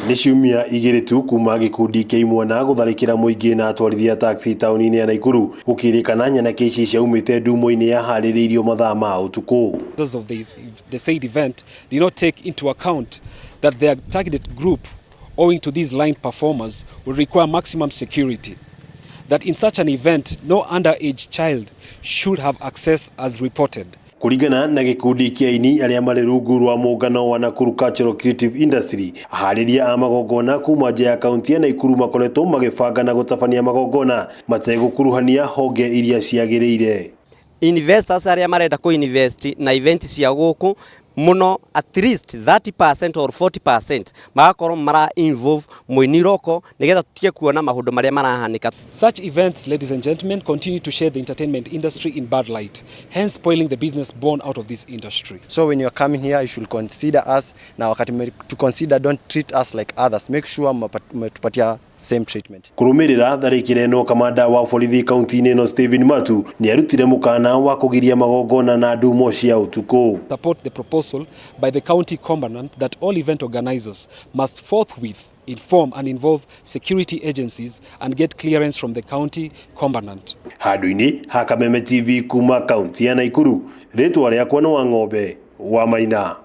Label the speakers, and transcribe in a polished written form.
Speaker 1: Nĩ ciumia igĩrĩ tu kuma gĩkundi kĩa imwana gũtharĩkĩra mũingĩ na atwarithia taxi taũni-inĩ ya Naikuru gũkĩrĩkana nyanake ici ciaumĩte ndumo-inĩ yaharĩrĩirio mathaa ma ũtukũ.
Speaker 2: Of the said event did not take into account that their targeted group, owing to these line performers, will require maximum security. That in such an event, no underage child should have access as reported.
Speaker 1: Kuringana na gĩkundi kĩa aini arĩa marĩ rungu rwa mũngano wa Nakuru Cultural Creative Industry, aharĩria a magongona kuma nja ya kaunti ya Naikuru makoretwo magĩbanga na gũtabania magongona mategũkuruhania honge iria ciagĩrĩire.
Speaker 3: Investors arĩa marenda ku-invest na event cia gũkũ muno, at least 30% or 40% magakorwo mara involve mũiniroko nigetha tutige kuona maũndũ marĩa marahanika.
Speaker 2: Such events, ladies and gentlemen, continue to share the entertainment industry in bad light, hence spoiling the business born out of this industry.
Speaker 4: So when you are coming here, you should consider us, na wakati to consider, don't treat us like others. Make sure mmetupatia same treatment.
Speaker 1: Kurumĩrĩra tharĩkĩra ĩno, kamanda wa borithi kaunti-inĩ ĩno Stephen Matu nĩ arutire mũkana wa kũgiria magongona na ndumo cia ũtukũ.
Speaker 2: Support the proposal by the county commandant that all event organizers must forthwith inform and involve security agencies and get clearance from the county commandant.
Speaker 1: Handũ-inĩ ha Kameme TV kuma kaunti ya Naikuru, rĩtwa rĩakwa nĩ Wang'ombe wa Maina.